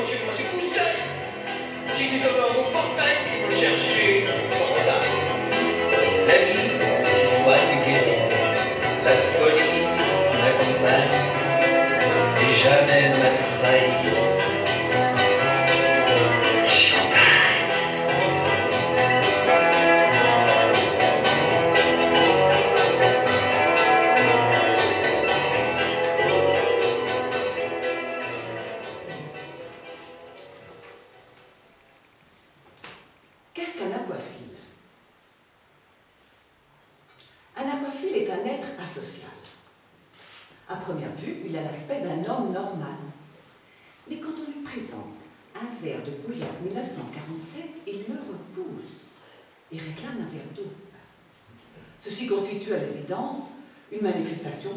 changer de ma circonstance. J'ai désormais mon portail pour me chercher sans retard. La vie qui soigne et guérit, la folie qui m'accompagne, et jamais ne m'a trahi. Qu'est-ce qu'un aquaphile? Un aquaphile est un être asocial. À première vue, il a l'aspect d'un homme normal. Mais quand on lui présente un verre de bouillard 1947, il le repousse et réclame un verre d'eau. Ceci constitue à l'évidence une manifestation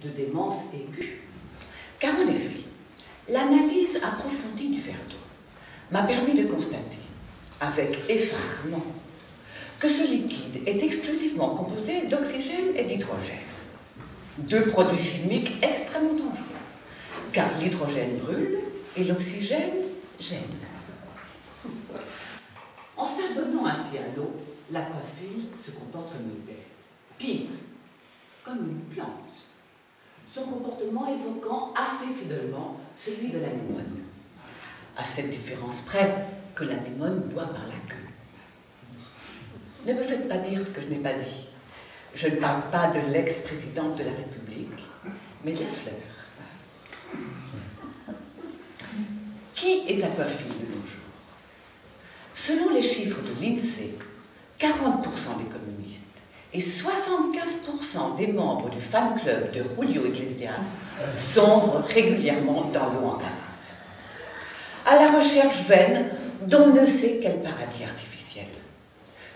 de démence aiguë. Car en effet, l'analyse approfondie du verre d'eau m'a permis de constater, avec effarement, que ce liquide est exclusivement composé d'oxygène et d'hydrogène. Deux produits chimiques extrêmement dangereux, car l'hydrogène brûle et l'oxygène gêne. En s'adonnant ainsi à l'eau, l'aquaphile se comporte comme une bête. Pire, comme une plante. Son comportement évoquant assez fidèlement celui de l'anémone. À cette différence près que l'anémone boit par la queue. Ne me faites pas dire ce que je n'ai pas dit. Je ne parle pas de l'ex-présidente de la République, mais de la fleur. Qui est aquaphile de nos jours? Selon les chiffres de l'INSEE, 40% des communistes et 75% des membres du fan club de Julio Iglesias sombrent régulièrement dans l'eau en cave, à la recherche vaine d'on ne sait quel paradis artificiel.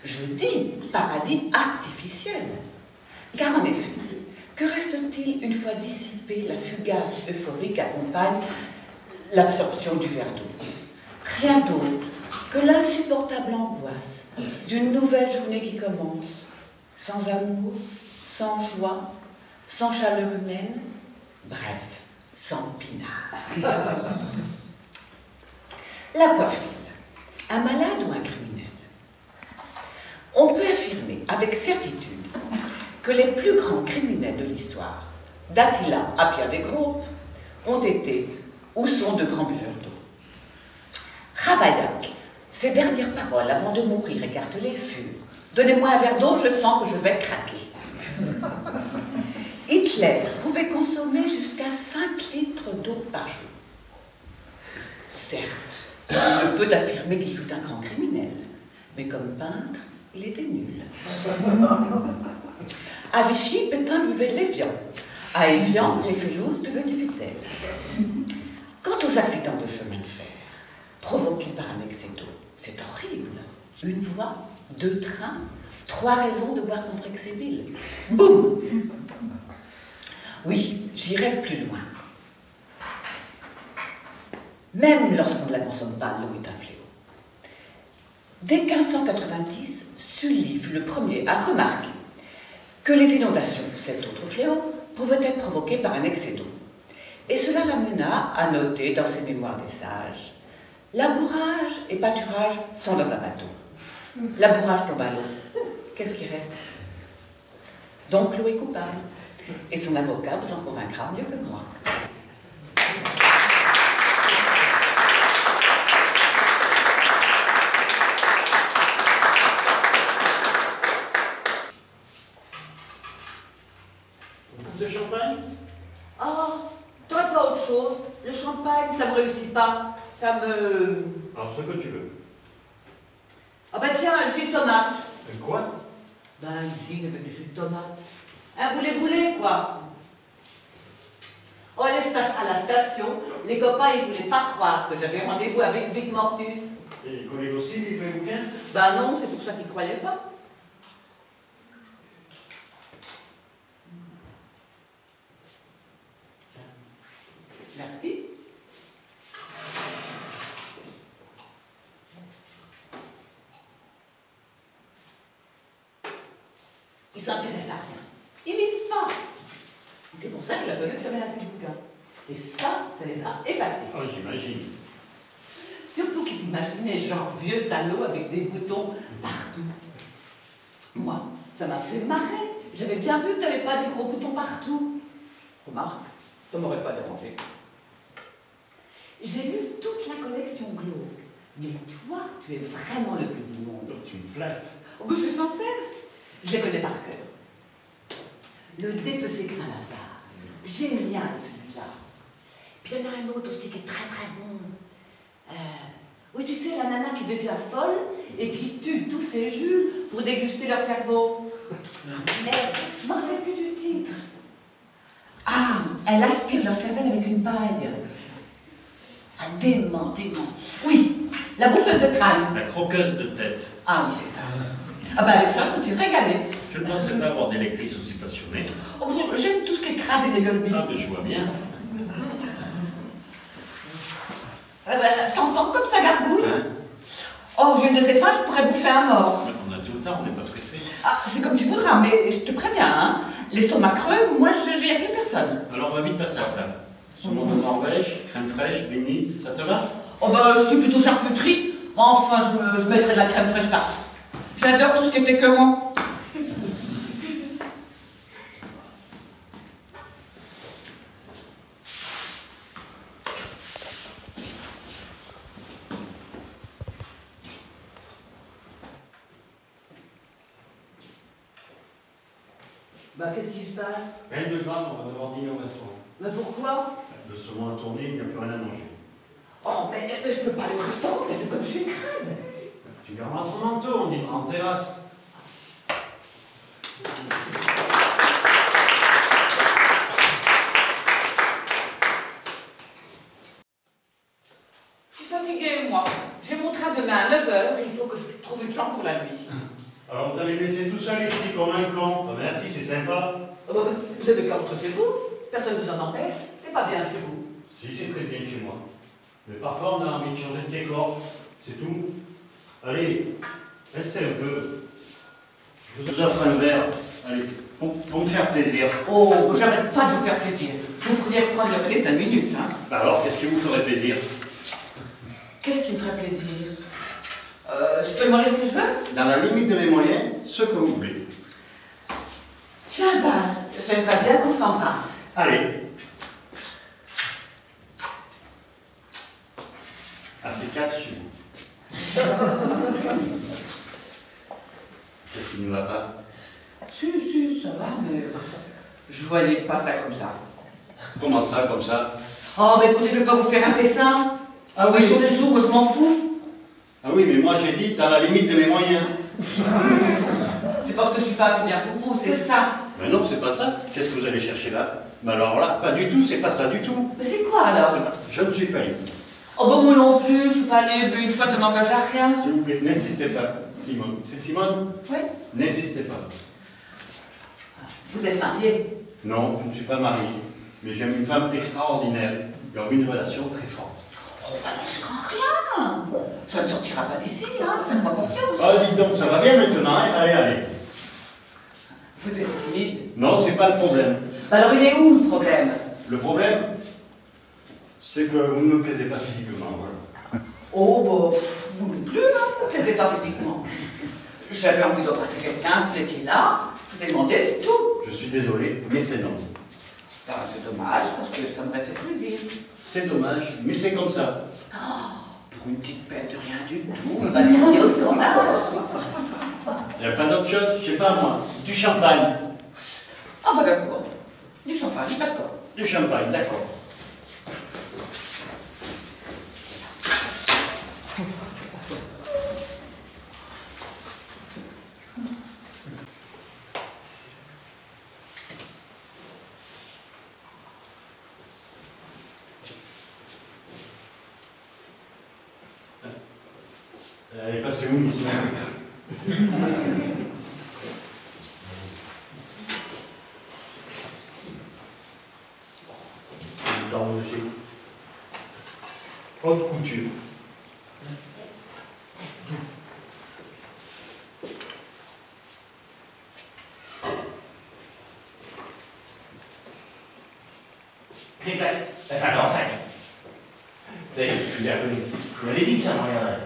Je dis paradis artificiel, car en effet, que reste-t-il une fois dissipée la fugace euphorie qui accompagne l'absorption du verre d'eau? Rien d'autre que l'insupportable angoisse d'une nouvelle journée qui commence, sans amour, sans joie, sans chaleur humaine, bref, sans pinard. L'aquaphile, un malade ou un criminel? On peut affirmer avec certitude que les plus grands criminels de l'histoire, d'Attila à Pierre des Groupes, ont été ou sont de grands buveurs d'eau. Ravaillac, ses dernières paroles avant de mourir écartelées furent « Donnez-moi un verre d'eau, je sens que je vais craquer ». Hitler pouvait consommer jusqu'à 5 litres d'eau par jour. Certes, on peut affirmer qu'il fut un grand criminel, mais comme peintre, il était nul. À Vichy, Pétain buvait de l'Évian. À Évian, les Félouzes buvaient du Vitel. Quant aux accidents de chemin de fer, provoqués par un excès d'eau, c'est horrible. Une voie, 2 trains, 3 raisons de boire contre excès. Boum! Oui, j'irai plus loin. Même lorsqu'on ne la consomme pas, l'eau est un fléau. Dès 1590, Sully fut le premier à remarquer que les inondations, cet autre fléau, pouvaient être provoquées par un excès d'eau. Et cela l'amena à noter dans ses mémoires des sages: labourage et pâturage sont dans un bateau. Labourage tombe à l'eau. Qu'est-ce qui reste? Donc l'eau est coupable. Et son avocat vous en convaincra mieux que moi. De champagne? Oh, t'aurais pas autre chose? Le champagne, ça me réussit pas. Ça me... Alors, ce que tu veux. Ah bah tiens, un jus de tomate. Quoi? Ben, ici, avec du jus de tomate. Un boulet-boulet, quoi. Oh, à la station, les copains, ils voulaient pas croire que j'avais rendez-vous avec Vic Mortus. Et les collègues aussi, ils faisaient bien? Ben non, c'est pour ça qu'ils croyaient pas. Merci. Ils s'intéressent à rien. Ils lisent pas. C'est pour ça qu'il a pas vu que j'avais un petit bouquin. Et ça les a épatés. Oh, j'imagine. Surtout qu'il t'imaginait genre vieux salaud avec des boutons partout. Moi, ça m'a fait marrer. J'avais bien vu que t'avais pas des gros boutons partout. Remarque, ça m'aurait pas dérangé. J'ai lu toute la collection Glauque. Mais toi, tu es vraiment le plus immonde. Tu me flattes. Oh, mais je suis sincère. Je les connais par cœur. Le dépecé de Saint-Lazare. Génial, celui-là. Puis il y en a un autre aussi qui est très très bon. Oui, tu sais, la nana qui devient folle et qui tue tous ses jus pour déguster leur cerveau. Merde, je m'en rappelle plus du titre. Ah, elle aspire leur cervelle avec une paille. Ah, dément. Oui, la bouffeuse de crâne. La croqueuse de tête. Ah oui, c'est ça. Ah ben avec ça, je me suis régalée. Je ne pensais pas avoir des lectrices aussi passionnées. Oh, j'aime tout ce qui est crade et dégueulé. Ah, mais je vois bien. Ah ben, t'entends comme ça gargouille? Hein? Oh, je ne sais pas, je pourrais bouffer un mort. On a tout le temps, on n'est pas pressé. Ah, c'est comme tu voudras, mais je te préviens, hein. L'estomac creux, moi, je n'y a plus personne. Alors on va vite passer à table. Saumon de Norvège, crème fraîche, bénisse, ça te va? Oh ben, je suis plutôt charcuterie. Enfin, je mettrai de la crème fraîche tarte. J'adore tout ce qui est écœurant. Bah, qu'est-ce qui se passe? Rien de grave, on va devoir dîner au restaurant. Mais pourquoi? Le saumon a tourné, il n'y a plus rien à manger. Oh, mais je peux pas aller au restaurant, mais comme je suis crade. Tu garderas ton manteau, on ira en terrasse. Je suis fatiguée, moi. J'ai mon train demain à 9h et il faut que je trouve une chambre pour la nuit. Alors vous allez me laisser tout seul ici comme un con. Ah, merci, c'est sympa. Oh, bah, vous avez qu'à rentrer chez vous. Personne ne vous en empêche. C'est pas bien chez vous. Si, c'est très bien chez moi. Mais parfois on a envie de changer de décor. C'est tout. Allez, restez un peu. Je vous offre un verre. Allez, pour me faire plaisir. Oh, j'arrête pas de vous faire plaisir. Vous pourriez prendre les 5 minutes, hein. Bah alors, qu'est-ce qui vous ferait plaisir? Qu'est-ce qui me ferait plaisir? Je peux demander ce que je veux? Dans la limite de mes moyens, ce que vous voulez. Tiens, bah, j'aimerais bien qu'on s'embrasse. Allez. À ces quatre chez vous. Qu'est-ce qui ne va pas? Si, ça va, mais je voyais pas ça comme ça. Comment ça, comme ça? Oh, bah écoutez, je vais pas vous faire un dessin. Ah oui. Sur les jours, moi je m'en fous. Ah oui, mais moi j'ai dit, dans la limite de mes moyens. C'est parce que je suis pas assez bien pour vous, c'est ça. Mais non, c'est pas ça. Qu'est-ce que vous allez chercher là? Mais alors là, pas du tout, c'est pas ça du tout. Mais c'est quoi alors? Je ne suis pas libre. Oh, bah moi non plus, je suis pas libre, une fois ça m'engage à rien. S'il vous plaît, n'insistez pas. Simone. C'est Simone? Oui. N'insistez pas. Vous êtes marié? Non, je ne suis pas marié. Mais j'aime une femme extraordinaire. Ils ont une relation très forte. Oh, bah non, c'est grand rien. Ça ne sortira pas d'ici, hein, faites-moi confiance. Ah, dites donc, ça va bien maintenant, hein? Allez, allez. Vous êtes timide. Non, c'est pas le problème. Bah alors il est où le problème? Le problème, c'est que vous ne me plaisez pas physiquement, voilà. Oh, bah, vous non plus, hein, vous ne plaisez pas physiquement. J'avais envie d'embrasser quelqu'un, vous étiez là, je vous ai demandé, c'est tout. Je suis désolé, mais c'est non. Ah, c'est dommage, parce que ça m'aurait fait plaisir. C'est dommage, mais c'est comme ça. Pour une petite peine de rien du tout, on va terminer au scandale. Il n'y a pas d'autre chose, je sais pas moi. Du champagne. Ah, bah d'accord. Du champagne, d'accord. Du champagne, d'accord. Elle est passée où, ici? Dans le G. Haute couture. Clic-clac. Ça fait un grand sac. Ça y est, je suis bien connu. Je vous l'avais dit que ça me reviendrait.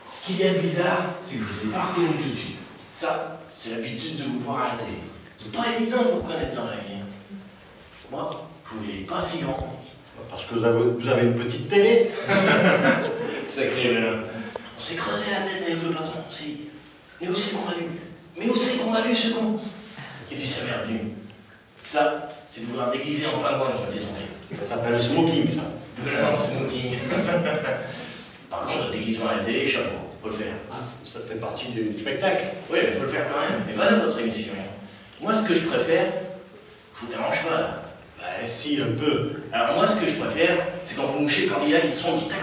Ce qui est bizarre, c'est que je vous ai pas reconnu tout de suite. Ça, c'est l'habitude de vous voir à la télé. C'est pas évident de vous reconnaître dans la vie. Moi, je voulais pas si grand. Parce que vous avez une petite télé. Sacré malin. On s'est creusé la tête avec le patron. Mais où c'est qu'on l'a vu? Mais où c'est qu'on l'a vu ce con? Et puis sa mère venue. Ça, c'est de vouloir déguiser en pingouin, je me fais son fait. Ça s'appelle le smoking, ça. Non, smoking. Par contre, le déguisement à la télé, chapeau. Faut le faire. Ah, ça fait partie du spectacle. Oui, mais faut le faire quand même. Et voilà votre émission. Moi, ce que je préfère, je vous dérange pas là. Bah si, un peu. Alors moi, ce que je préfère, c'est quand vous mouchez le candidat qui sont dit à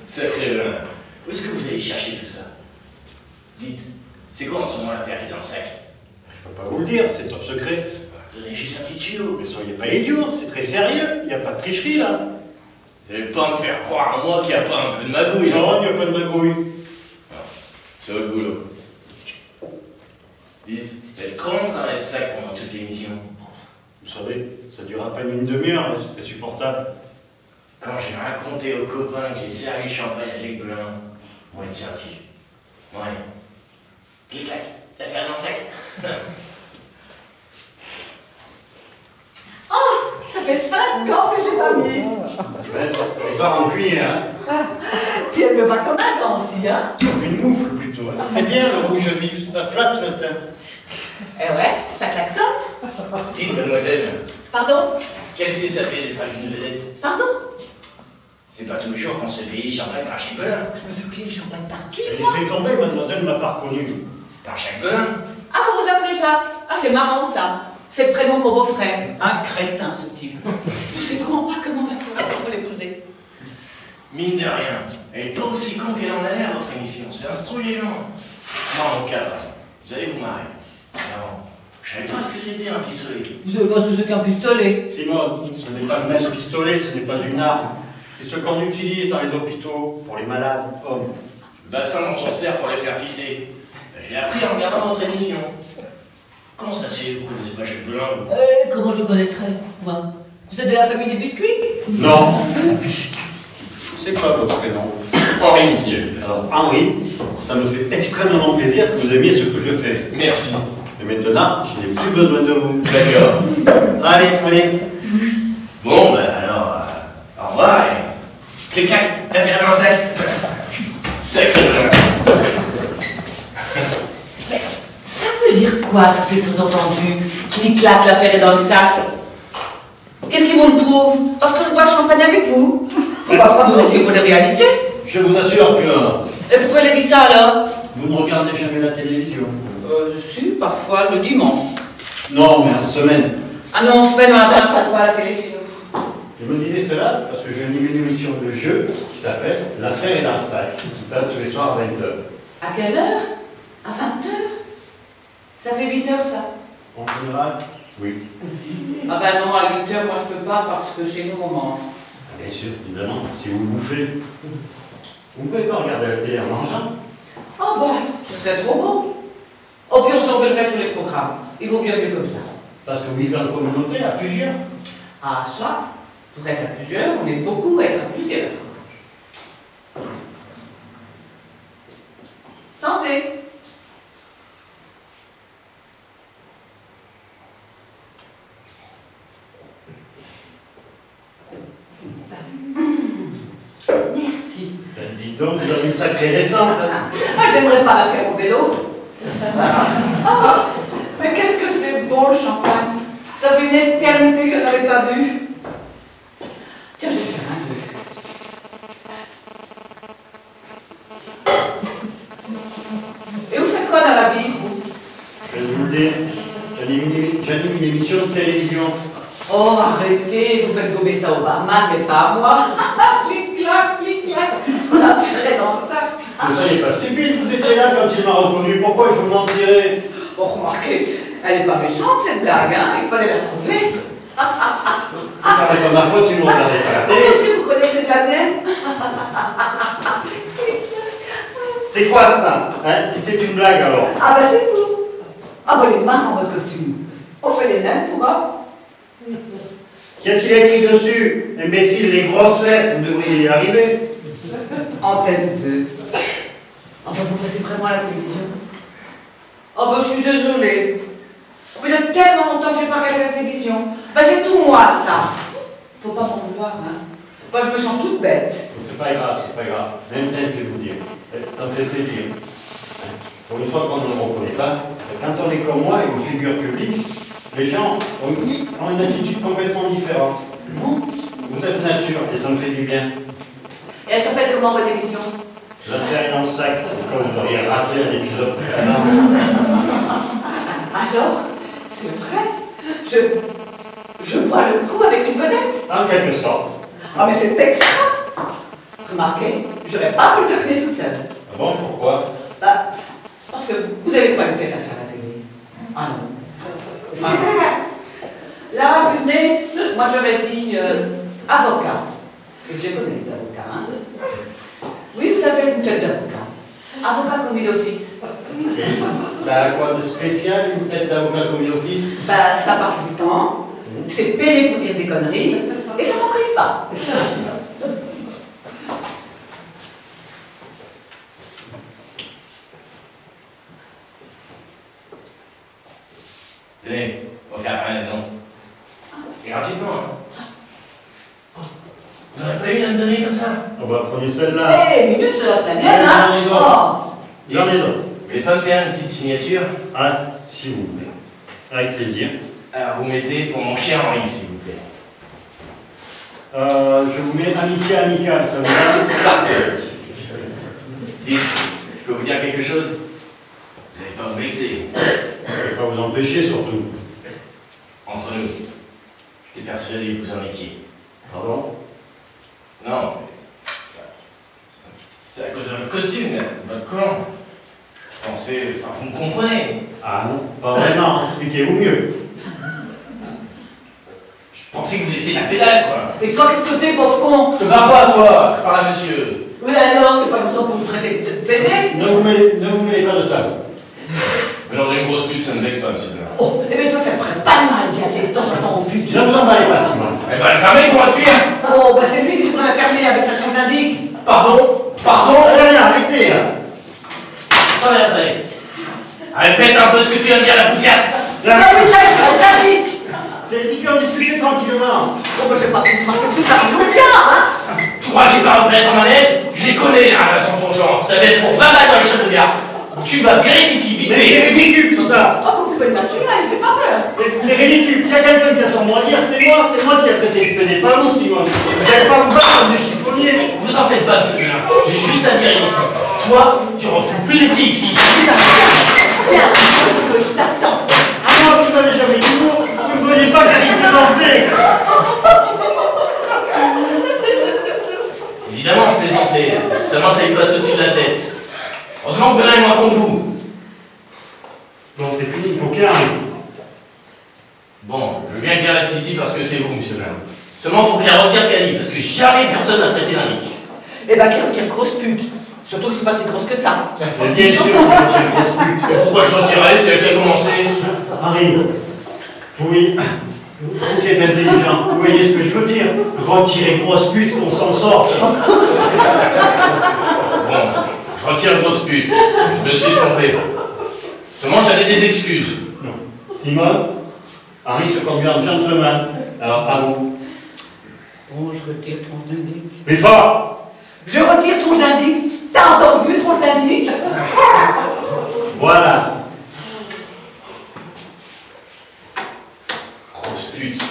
Sacré malin. Où est-ce que vous allez chercher tout ça? Dites, c'est quoi en ce moment l'affaire qui est dans le sac? Je peux pas vous le dire, c'est top secret. Donnez juste un petit tuyau. Ne soyez pas idiots, c'est très sérieux. Il n'y a pas de tricherie là. Vous n'allez pas me faire croire à moi qu'il n'y a pas un peu de magouille. Non, il n'y a pas de magouille. Non, c'est votre boulot. Dites, vous êtes comment dans les sacs pendant toute l'émission? Vous savez, ça dure à peine une demi-heure, mais c'est très supportable. Quand j'ai raconté aux copains que j'ai servi le champagne avec Belin, on va être servi. Ouais. Clic-clac, l'affaire dans le sac. Ça fait 5 ans que je l'ai pas mise. Ouais, t'es pas rancunier, hein. Puis elle me va comme un gant aussi, hein. Une moufle plutôt. Hein. C'est bien le rouge vif, ça flatte ce matin. Eh ouais, ça klaxonne. Dites, mademoiselle, Pardon? quel fut ça fait des farines de vedette? Pardon? C'est pas toujours qu'on se fait payer champagne par chaque Belin. Je me fais payer le champagne par qui, moi? Laissez tomber, mademoiselle m'a pas reconnu. Par chaque Belin? Ah, vous vous appelez Jacques? Ah, c'est marrant, ça. C'est le prénom de mon beau-frère. Un crétin, ce type. Je sais vraiment pas comment ça se fait pour l'épouser. Mine de rien, elle est pas aussi con qu'elle en a l'air, votre émission. C'est instruit les gens. Moi, en cas, vous allez vous marrer. Alors, je savais pas ce que c'était un pistolet. Vous savez pas ce que c'est qu'un pistolet? Simone, ce n'est pas le même pistolet, ce n'est pas une arme. C'est ce qu'on utilise dans les hôpitaux pour les malades hommes. Le bassin dont on se sert pour les faire pisser. Je l'ai appris en regardant votre émission. Comment ça se fait? Vous connaissez pas Jacques Belin? Comment je le connaîtrais, moi? Vous êtes de la famille des biscuits? Non. C'est quoi votre prénom? Henri, monsieur. Alors, Henri, ça me fait extrêmement plaisir que vous aimiez ce que je fais. Merci. Et maintenant, je n'ai plus besoin de vous. D'accord. Allez, allez. Bon, ben alors, au revoir. Clic-clac, l'affaire dans le sac. Sacré Belin. Ça veut dire quoi, tous ces sous-entendus? Clic-clac, l'affaire est dans le sac. Qu'est-ce qui vous le prouve? Parce que je bois le champagne avec vous. Faut pas croire que vous essayez pour les réalités. Je vous assure que Et pourquoi elle a dit ça, alors? vous ne regardez jamais la télévision. Si, parfois, le dimanche. Non, mais en semaine. Ah non, en semaine, on n'a pas le droit à la télé chez nous. Je me disais cela parce que j'ai une émission de jeu qui s'appelle L'affaire est dans le sac, qui passe tous les soirs à 20h. À quelle heure? À 20h? Ça fait 8 heures, ça? En général, oui. Ah bah non, à 8 heures, moi je peux pas parce que chez nous on mange. Bien sûr, évidemment, si vous bouffez. Vous ne pouvez pas regarder la télé en mangeant. Oh bah, ce serait trop beau. Oh, puis on s'engueulerait sur les programmes. Il vaut bien mieux comme ça. Parce que vous vivez en communauté à plusieurs. Ah, ça, pour être à plusieurs, on est beaucoup à être à plusieurs. Santé! Merci. Dites donc, vous avez une sacrée descente. Ah, j'aimerais pas la faire au vélo. Ah, mais qu'est-ce que c'est bon le champagne. Ça fait une éternité que je n'avais pas bu. Tiens, je vais faire un peu. Et vous faites quoi dans la vie, vous? Je vais vous le dire, j'anime une émission de télévision. Oh, arrêtez, vous faites gober ça au barman, mais pas à moi. Clic-clac, clic-clac. La ferrée dans le sac. Ne soyez pas stupide, vous étiez là quand il m'a reconnu. Pourquoi je vous mentirais? Oh, remarquez, elle n'est pas méchante cette blague, hein. Il fallait la trouver. C'est pas ma faute si vous ne regardez pas la télé. Est-ce que vous connaissez de la mienne? C'est quoi ça, hein? C'est une blague alors. Ah bah c'est vous. Ah bah il est marrant votre costume. On fait les mêmes pour un. Qu'est-ce qu'il a écrit dessus? Imbécile, les grosses lettres, vous devriez y arriver. Antenne 2. Enfin, vous passez vraiment à la télévision? Oh, bah, je suis désolée. Mais il y a tellement longtemps que je n'ai pas regardé la télévision. Bah, c'est tout moi, ça. Faut pas m'en vouloir, hein. Bah, je me sens toute bête. C'est pas grave, c'est pas grave. Même je vais vous dire. Ça me fait plaisir. Pour une fois qu'on ne le repose pas, quand on est comme moi et une figure publique, les gens ont une attitude complètement différente. Vous êtes nature et ça me fait du bien. Et elle s'appelle comment, votre émission? L'affaire est dans le sac, comme vous auriez raté un épisode précédent. Alors, c'est vrai? Je bois le coup avec une vedette? En quelque sorte. Ah, mais c'est extra! Remarquez, j'aurais pas pu le deviner toute seule. Ah bon, pourquoi? Bah, parce que vous avez pas eu tête à faire la télé. Ah non. Ah non. Là, venez, moi j'aurais dit avocat. Et je connais les avocats, hein. Oui, vous avez une tête d'avocat. Avocat commis d'office. Et ça a quoi de spécial, une tête d'avocat commis d'office? Bah, ça part du temps, c'est payé pour dire des conneries, et ça s'emprise pas. Tenez, on va faire à la maison. Et gratuitement, hein. Vous n'aurez pas une à me donner comme ça? On va prendre celle-là. Hé, minute, cela c'est la mienne, hein. J'en ai d'autres. J'en ai d'autres. Vous voulez pas me faire une petite signature? Ah, si vous voulez. Avec plaisir. Alors vous mettez pour mon cher Henri, s'il vous plaît. Je vous mets amitié amicale, ça vous va? Dites, je peux vous dire quelque chose? Vous n'allez pas vous vexer. Je ne vais pas vous empêcher, surtout. Entre nous, j'étais persuadé que vous en étiez. Pardon? Non. C'est à cause de votre costume, votre collant. Je pensais... Enfin, vous me comprenez. Ah non, pas vraiment. Expliquez-vous mieux. Je pensais que vous étiez la pédale, quoi. Et toi, qu'est-ce que t'es, pauvre con? Je parle pas à toi, je parle à monsieur. Oui, alors, c'est pas le temps pour vous traiter de pédé? Ne vous mêlez pas de ça. Mais non, une grosse pute, ça ne vexe pas, monsieur. Oh, eh bien, toi, ça te ferait pas mal d'y aller de temps en temps au but. Ne vous emballez pas, Simon. Elle va le fermer, qu'on respire. Oh, bah, c'est lui qui devrait la fermer avec sa trace d'indique. Pardon? Pardon? Allez, arrêtez, là. Attendez. Répète un peu ce que tu viens de dire, la poufiasse. Non, mais ça, c'est trace d'indique. C'est dit qu'on discutait tranquillement. Oh, bah, je vais pas laisser marcher sous ça, il nous vient, hein. Tu crois que j'ai pas reconnaître en manège? Je les connais, les relations de ton genre. Ça va être pour 20 balles dans le château de garde. Tu vas virer d'ici, vite Mais c'est fait. ridicule, tout ça. Oh, vous pouvez le marcher, là, il fait pas peur. C'est ridicule. S'il y a quelqu'un qui a son mot à dire, c'est moi qui a traité de pédé, pas vous, Simon. Vous n'allez pas vous battre comme des chiffonniers. Vous en faites pas, monsieur. J'ai juste à virer d'ici. Toi, tu refous plus les pieds ici. Viens, je t'attends. Moi, vous n'avez jamais dit mot. Vous ne voyez pas que je plaisantais. Évidemment, je plaisantais. Seulement, ça lui passe au-dessus de la tête. Heureusement que Benoît est moins contre vous. Bon, c'est fini, pour qui arrive. Bon, je veux bien qu'elle reste ici parce que c'est vous, monsieur Bernard. Seulement, il faut qu'elle retire ce qu'elle dit, parce que jamais personne n'a traité d'indique. Eh ben, quelle grosse pute. Surtout que je suis pas si grosse que ça. Bien sûr, c'est une grosse pute. Mais pourquoi je retirerais? C'est elle qui a commencé. Henri, oui, vous qui êtes intelligent, vous voyez ce que je veux dire? Retirez grosse pute, qu'on s'en sorte. Bon, je retire grosse pute. Je me suis trompé. Seulement, j'avais des excuses. Non. Simone, Henri se conduit en gentleman. Alors, à vous. Bon, je retire tronche d'indique. Plus fort! Je retire tronche d'indique. T'as entendu tronche d'indique? Voilà. Grosse pute.